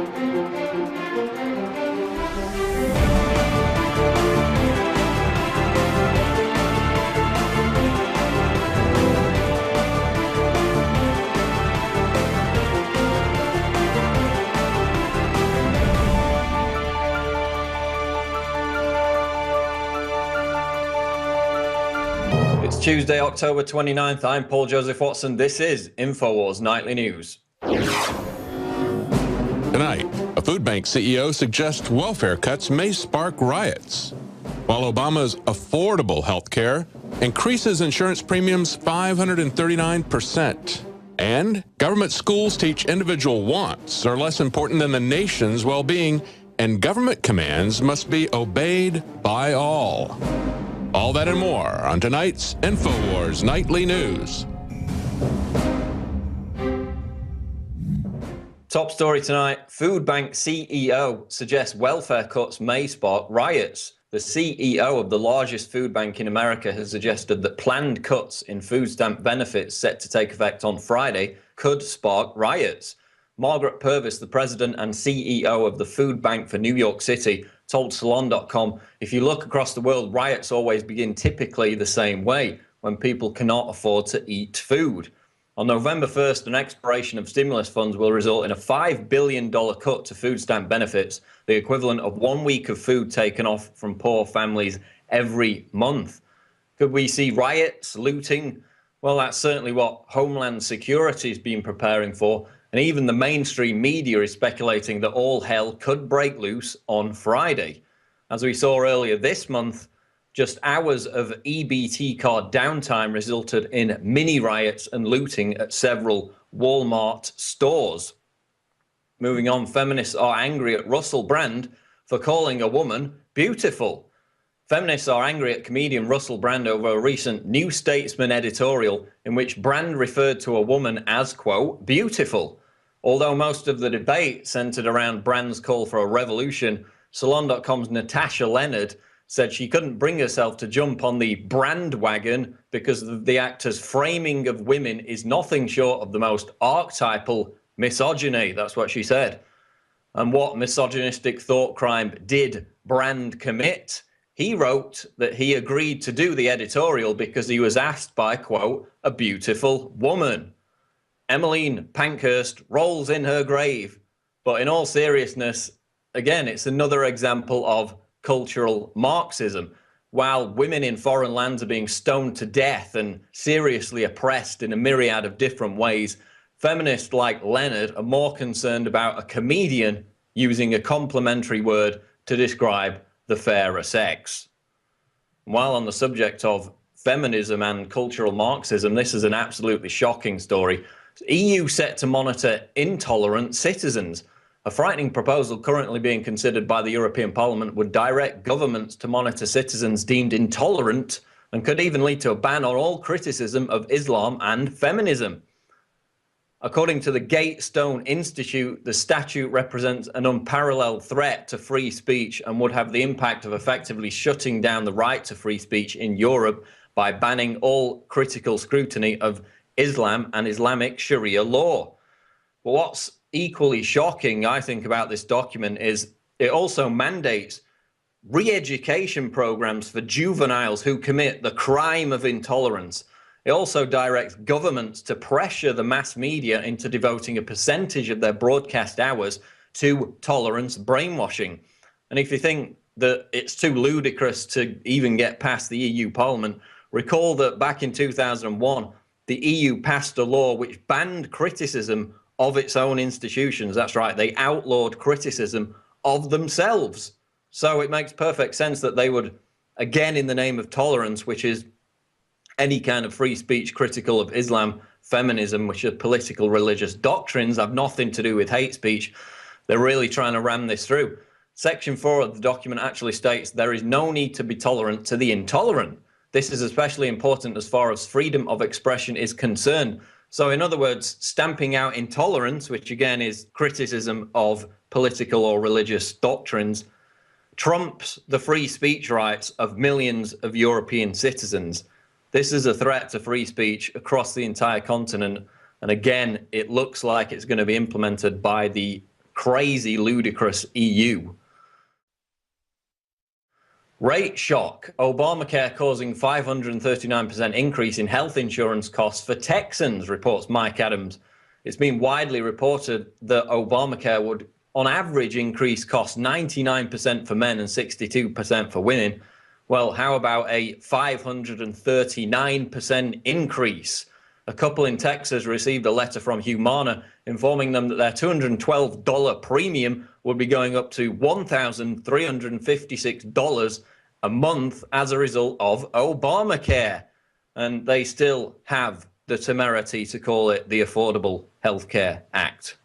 It's Tuesday, October 29th. I'm Paul Joseph Watson. This is InfoWars Nightly News. Tonight, a food bank CEO suggests welfare cuts may spark riots, while Obama's affordable health care increases insurance premiums 539%. And government schools teach individual wants are less important than the nation's well-being, and government commands must be obeyed by all. All that and more on tonight's InfoWars Nightly News. Top story tonight, food bank CEO suggests welfare cuts may spark riots. The CEO of the largest food bank in America has suggested that planned cuts in food stamp benefits set to take effect on Friday could spark riots. Margaret Purvis, the president and CEO of the food bank for New York City, told Salon.com, if you look across the world, riots always begin typically the same way, when people cannot afford to eat food. On November 1st, an expiration of stimulus funds will result in a $5 billion cut to food stamp benefits, the equivalent of 1 week of food taken off from poor families every month. Could we see riots, looting? Well, that's certainly what Homeland Security has been preparing for. And even the mainstream media is speculating that all hell could break loose on Friday. As we saw earlier this month, just hours of EBT card downtime resulted in mini riots and looting at several Walmart stores. Moving on, feminists are angry at Russell Brand for calling a woman beautiful. Feminists are angry at comedian Russell Brand over a recent New Statesman editorial in which Brand referred to a woman as, quote, beautiful. Although most of the debate centered around Brand's call for a revolution, Salon.com's Natasha Leonard said she couldn't bring herself to jump on the Brand wagon because the actor's framing of women is nothing short of the most archetypal misogyny. That's what she said. And what misogynistic thought crime did Brand commit? He wrote that he agreed to do the editorial because he was asked by, quote, a beautiful woman. Emmeline Pankhurst rolls in her grave. But in all seriousness, again, it's another example of cultural Marxism. While women in foreign lands are being stoned to death and seriously oppressed in a myriad of different ways, feminists like Leonard are more concerned about a comedian using a complimentary word to describe the fairer sex. While on the subject of feminism and cultural Marxism, this is an absolutely shocking story. EU set to monitor intolerant citizens. A frightening proposal currently being considered by the European Parliament would direct governments to monitor citizens deemed intolerant and could even lead to a ban on all criticism of Islam and feminism. According to the Gatestone Institute, the statute represents an unparalleled threat to free speech and would have the impact of effectively shutting down the right to free speech in Europe by banning all critical scrutiny of Islam and Islamic Sharia law. But what's equally shocking, I think, about this document is it also mandates re-education programs for juveniles who commit the crime of intolerance. It also directs governments to pressure the mass media into devoting a percentage of their broadcast hours to tolerance brainwashing. And if you think that it's too ludicrous to even get past the EU Parliament, recall that back in 2001, the EU passed a law which banned criticism of its own institutions. That's right, they outlawed criticism of themselves. So it makes perfect sense that they would, again in the name of tolerance, which is any kind of free speech critical of Islam, feminism, which are political religious doctrines, have nothing to do with hate speech. They're really trying to ram this through. Section 4 of the document actually states there is no need to be tolerant to the intolerant. This is especially important as far as freedom of expression is concerned. So in other words, stamping out intolerance, which again is criticism of political or religious doctrines, trumps the free speech rights of millions of European citizens. This is a threat to free speech across the entire continent. And again, it looks like it's going to be implemented by the crazy, ludicrous EU. Rate shock. Obamacare causing 539% increase in health insurance costs for Texans, reports Mike Adams. It's been widely reported that Obamacare would, on average, increase costs 99% for men and 62% for women. Well, how about a 539% increase? A couple in Texas received a letter from Humana informing them that their $212 premium would be going up to $1,356 a month as a result of Obamacare. And they still have the temerity to call it the Affordable Health Care Act.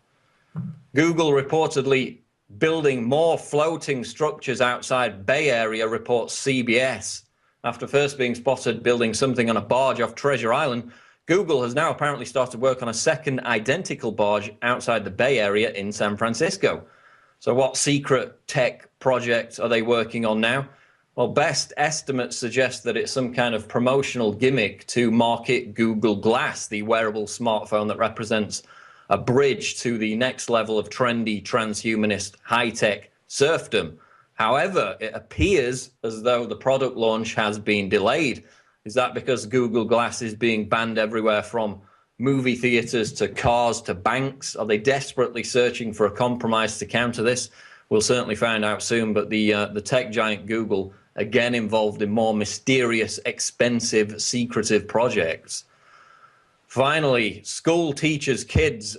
Google reportedly building more floating structures outside Bay Area, reports CBS. After first being spotted building something on a barge off Treasure Island, Google has now apparently started work on a second identical barge outside the Bay Area in San Francisco. So what secret tech project are they working on now? Well, best estimates suggest that it's some kind of promotional gimmick to market Google Glass, the wearable smartphone that represents a bridge to the next level of trendy, transhumanist, high-tech serfdom. However, it appears as though the product launch has been delayed. Is that because Google Glass is being banned everywhere from movie theaters to cars to banks? Are they desperately searching for a compromise to counter this? We'll certainly find out soon, but the tech giant Google, again involved in more mysterious, expensive, secretive projects. Finally, school teachers' kids.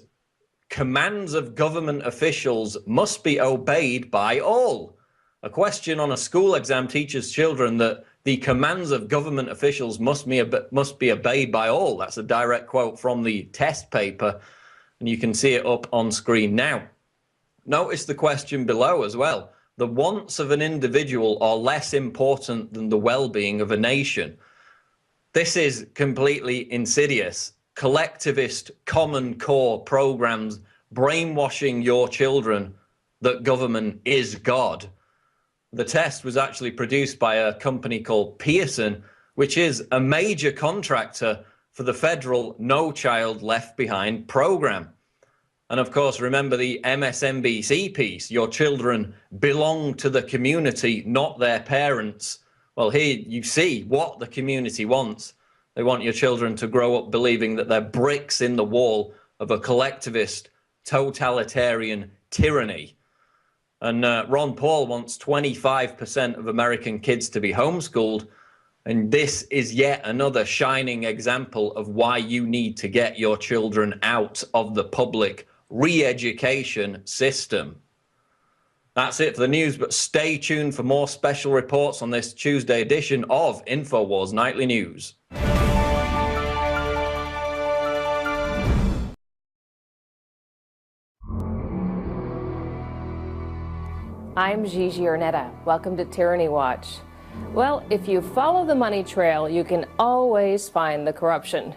Commands of government officials must be obeyed by all. A question on a school exam teaches children that the commands of government officials must be obeyed by all. That's a direct quote from the test paper, and you can see it up on screen now. Notice the question below as well. The wants of an individual are less important than the well-being of a nation. This is completely insidious. Collectivist Common Core programs brainwashing your children that government is God. The test was actually produced by a company called Pearson, which is a major contractor for the federal No Child Left Behind program. And of course, remember the MSNBC piece, your children belong to the community, not their parents. Well, here you see what the community wants. They want your children to grow up believing that they're bricks in the wall of a collectivist, totalitarian tyranny. And Ron Paul wants 25% of American kids to be homeschooled. And this is yet another shining example of why you need to get your children out of the public re-education system. That's it for the news, but stay tuned for more special reports on this Tuesday edition of InfoWars Nightly News. I'm Gigi Arnetta. Welcome to Tyranny Watch. Well, if you follow the money trail, you can always find the corruption.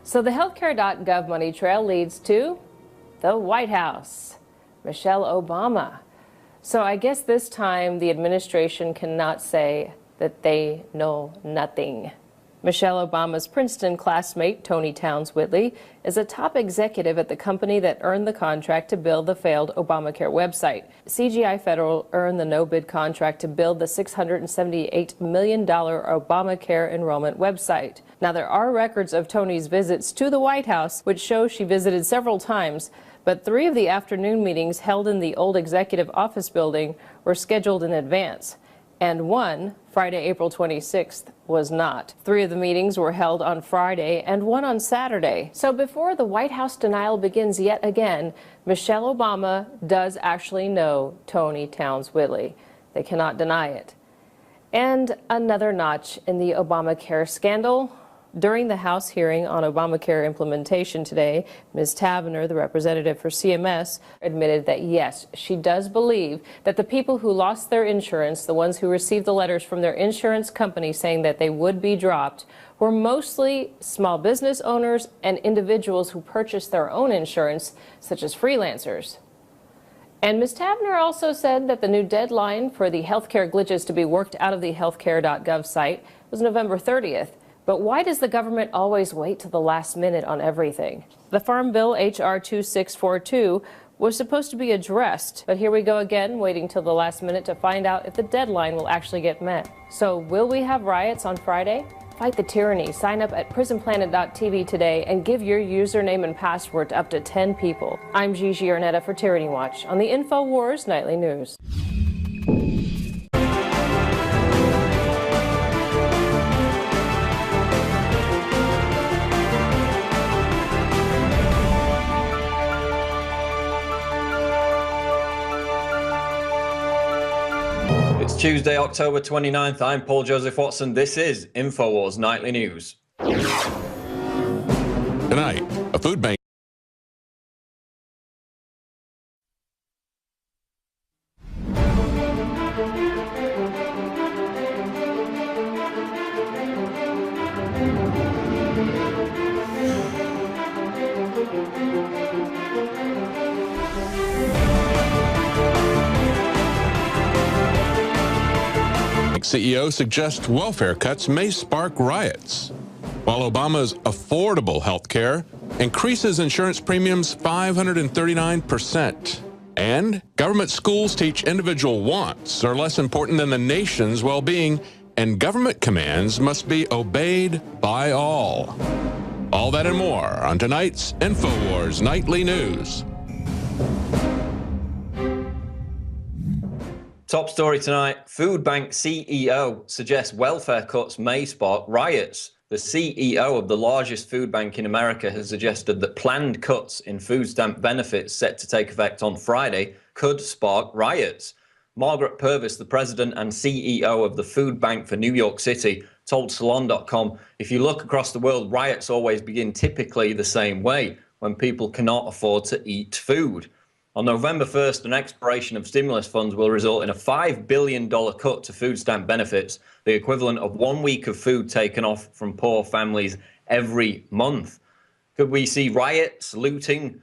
So the healthcare.gov money trail leads to the White House, Michelle Obama. So I guess this time the administration cannot say that they know nothing. Michelle Obama's Princeton classmate, Tony Towns Whitley, is a top executive at the company that earned the contract to build the failed Obamacare website. CGI Federal earned the no-bid contract to build the $678 million Obamacare enrollment website. Now, there are records of Tony's visits to the White House, which show she visited several times, but 3 of the afternoon meetings held in the old executive office building were scheduled in advance. And one, Friday, April 26th, was not. 3 of the meetings were held on Friday and 1 on Saturday. So before the White House denial begins yet again, Michelle Obama does actually know Tony Towns Whitley. They cannot deny it. And another notch in the Obamacare scandal. During the House hearing on Obamacare implementation today, Ms. Tavenner, the representative for CMS, admitted that yes, she does believe that the people who lost their insurance, the ones who received the letters from their insurance company saying that they would be dropped, were mostly small business owners and individuals who purchased their own insurance, such as freelancers. And Ms. Tavenner also said that the new deadline for the healthcare glitches to be worked out of the healthcare.gov site was November 30th. But why does the government always wait to the last minute on everything? The Farm Bill H.R. 2642 was supposed to be addressed. But here we go again, waiting till the last minute to find out if the deadline will actually get met. So will we have riots on Friday? Fight the tyranny. Sign up at prisonplanet.tv today and give your username and password to up to 10 people. I'm Gigi Arnetta for Tyranny Watch on the InfoWars Nightly News. It's Tuesday, October 29th. I'm Paul Joseph Watson. This is InfoWars Nightly News. Tonight, a food bank. CEO suggests welfare cuts may spark riots, while Obama's affordable health care increases insurance premiums 539%. And government schools teach individual wants are less important than the nation's well-being, and government commands must be obeyed by all. All that and more on tonight's InfoWars Nightly News. Top story tonight, food bank CEO suggests welfare cuts may spark riots. The CEO of the largest food bank in America has suggested that planned cuts in food stamp benefits set to take effect on Friday could spark riots. Margaret Purvis, the president and CEO of the food bank for New York City, told Salon.com, if you look across the world, riots always begin typically the same way, when people cannot afford to eat food. On November 1st, an expiration of stimulus funds will result in a $5 billion cut to food stamp benefits, the equivalent of 1 week of food taken off from poor families every month. Could we see riots, looting,